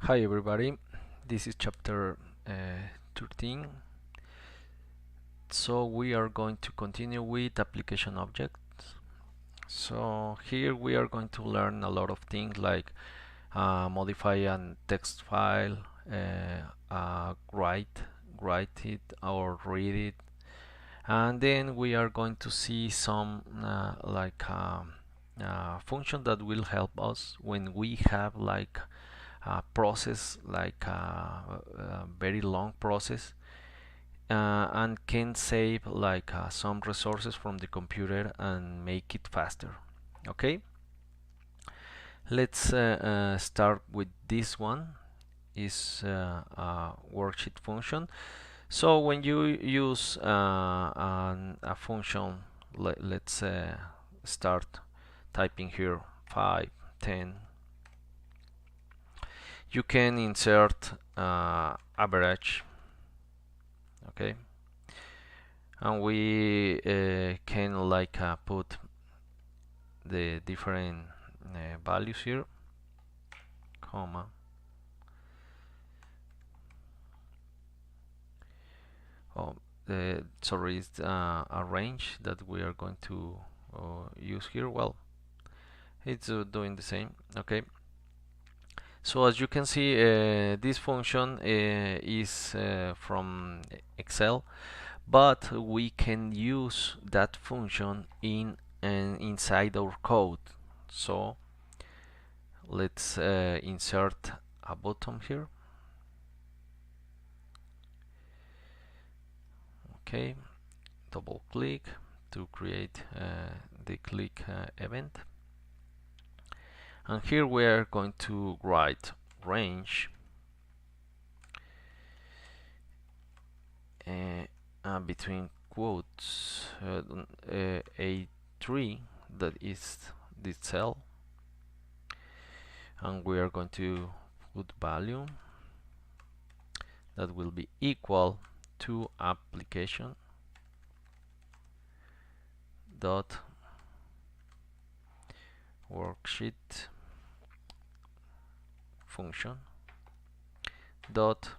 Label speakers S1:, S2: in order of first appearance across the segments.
S1: Hi everybody, this is chapter 13. So we are going to continue with application objects. So here we are going to learn a lot of things like modify a text file, write it or read it, and then we are going to see some function that will help us when we have like process like a very long process and can save like some resources from the computer and make it faster. Okay, let's start with this one is a worksheet function. So when you use a function, let's start typing here 5 10, you can insert average. Okay, and we can like put the different values here, comma, oh, sorry, it's a range that we are going to use here. Well, it's doing the same. Okay, so as you can see, this function is from Excel, but we can use that function inside our code. So let's insert a button here. Okay, double click to create the click event, and here we are going to write range between quotes A3, that is this cell, and we are going to put value that will be equal to application dot worksheet function dot,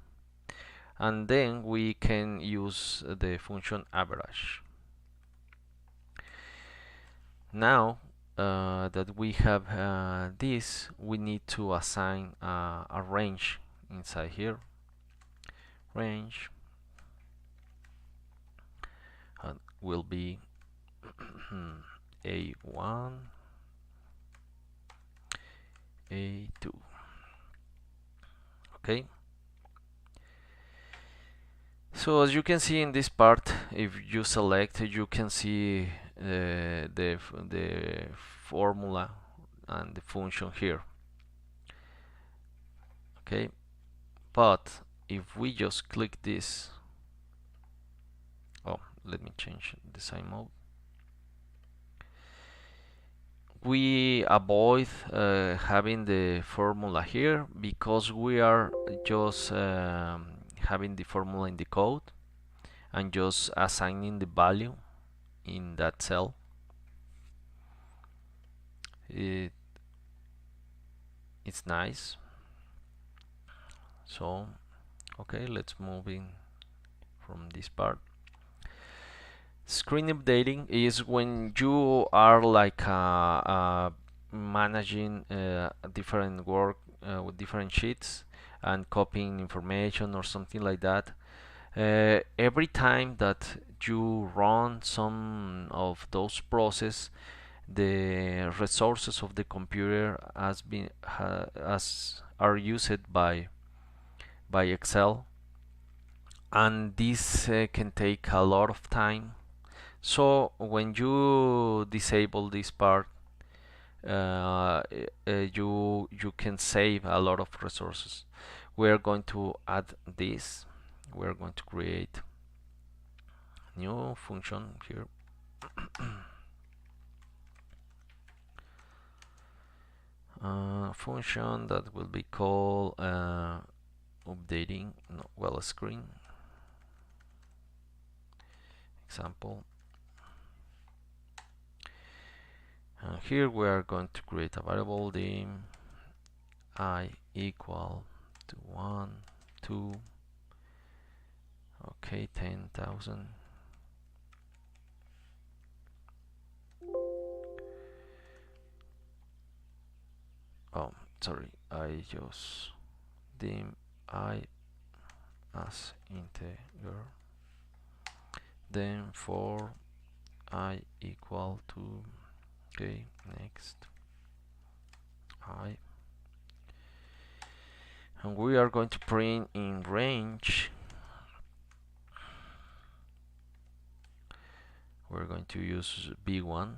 S1: and then we can use the function average. Now that we have this, we need to assign a range inside here. Range will be A1, A2. Okay, so as you can see in this part, if you select, you can see the formula and the function here. Okay, but if we just click this, oh, let me change design mode, we avoid having the formula here because we are just having the formula in the code and just assigning the value in that cell. It's nice. So okay, let's move in from this part. Screen updating is when you are like managing different work with different sheets and copying information or something like that. Every time that you run some of those processes, the resources of the computer are used by Excel, and this can take a lot of time. So when you disable this part, you can save a lot of resources. We are going to add this. We are going to create a new function here. Function that will be called updating, no, well, screen example. Here we are going to create a variable dim I equal to 1, 2, okay, 10,000. Oh, sorry, I just dim I as integer, then for I equal to, okay, next I, and we are going to print in range. We're going to use b1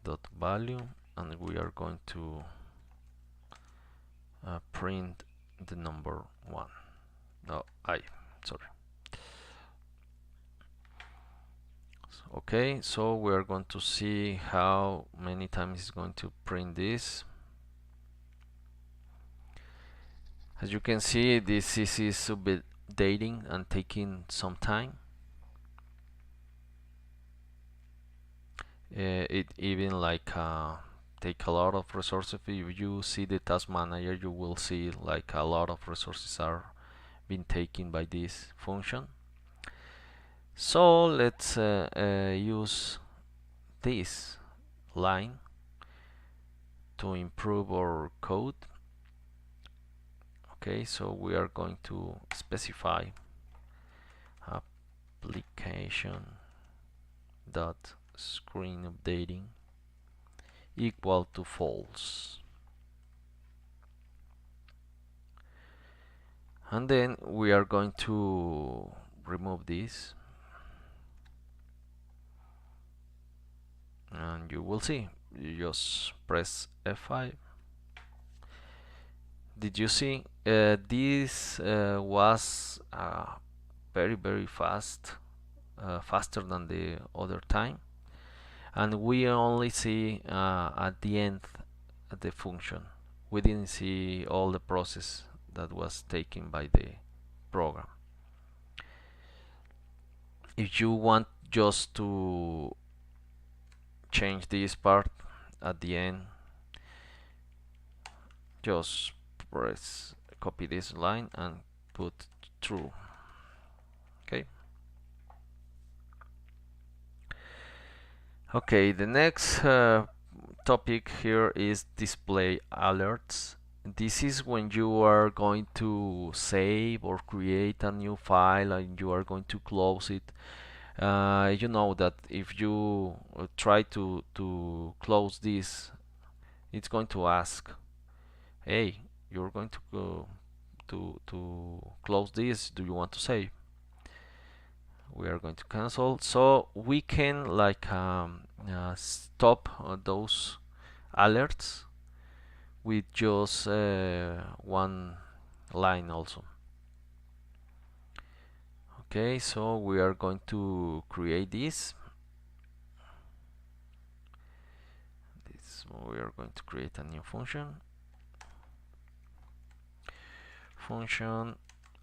S1: dot value, and we are going to print the number 1. No, I, sorry. Okay, so we are going to see how many times it's going to print this. As you can see, this is updating and taking some time. It even like take a lot of resources. If you see the task manager, you will see like a lot of resources are being taken by this function. So let's use this line to improve our code. Okay, so we are going to specify application dot screen updating equal to false, and then we are going to remove this, and you will see, you just press F5. Did you see this was very fast, faster than the other time, and we only see at the end the function. We didn't see all the process that was taken by the program. If you want just to change this part at the end, just press copy this line and put true. Okay. Okay, the next topic here is display alerts. This is when you are going to save or create a new file and you are going to close it. You know that if you try to close this, it's going to ask, hey, you're going to go to close this, do you want to save? We are going to cancel, so we can like stop those alerts with just one line also. Okay, so we are going to create this. We are going to create a new function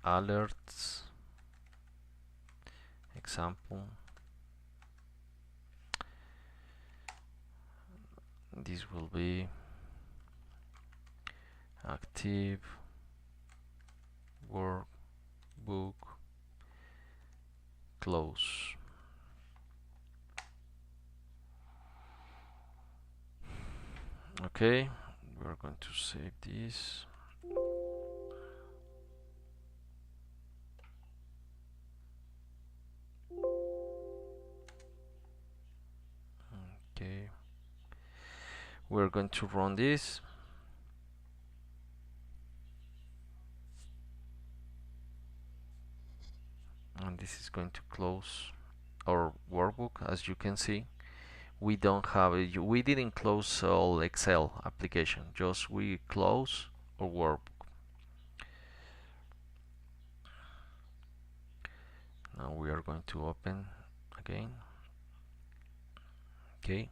S1: alerts example. This will be active workbook close. Okay, we're going to save this. Okay, we're going to run this. And this is going to close our workbook. As you can see, we don't have it. We didn't close all Excel application, just we close our workbook. Now we are going to open again. Okay,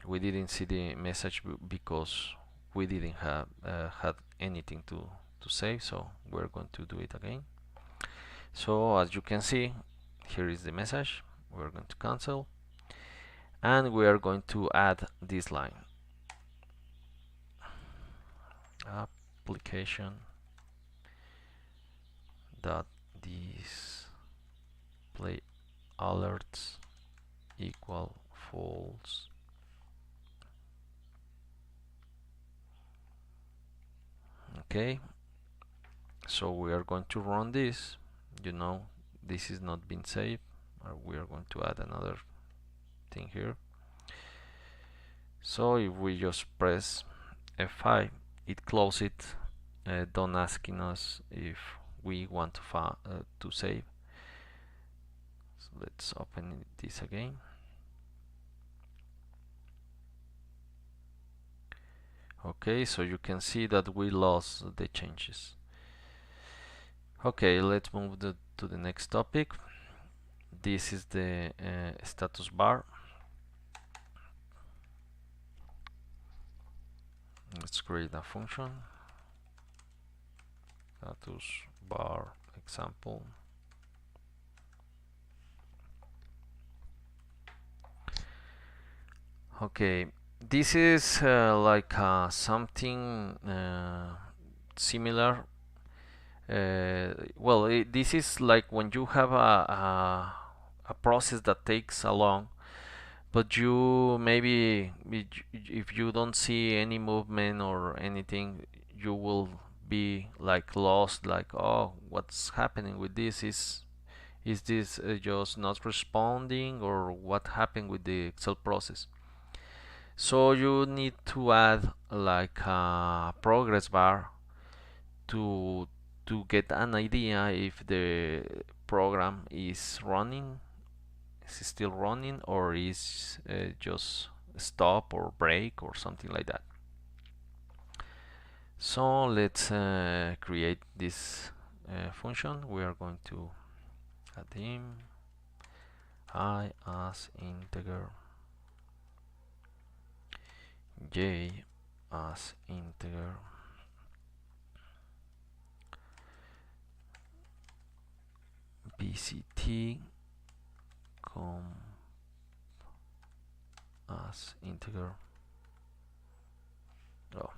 S1: we didn't see the message because we didn't have had anything to save, so we're going to do it again. So as you can see, here is the message. We're going to cancel, and we are going to add this line, application dot display alerts equal false. Okay, so we are going to run this. You know, this is not been saved. We are going to add another thing here. So if we just press F5, it closes it, don't asking us if we want to save. So let's open this again. Okay, so you can see that we lost the changes. Okay, let's move to the next topic. This is the status bar. Let's create a function, status bar example. Okay, this is like something similar. Well, this is like when you have a process that takes a long, but you maybe if you don't see any movement or anything, you will be like lost, like, oh, what's happening with this? Is this just not responding, or what happened with the Excel process? So you need to add like a progress bar to get an idea if the program is running, is still running, or is just stop or break or something like that. So let's create this function. We are going to add him I as integer, j as integer, bct com as integer. Oh,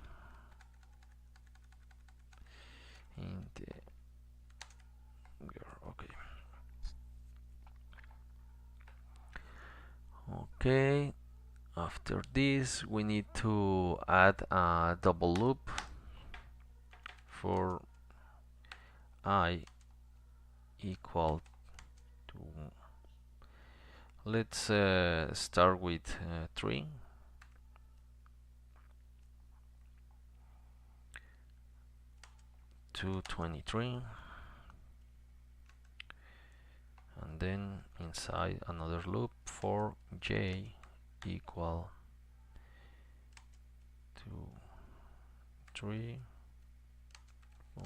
S1: integer. Okay. Okay. After this, we need to add a double loop for I equal to, let's start with 3. To 23, and then inside another loop for j equal to 3, 4,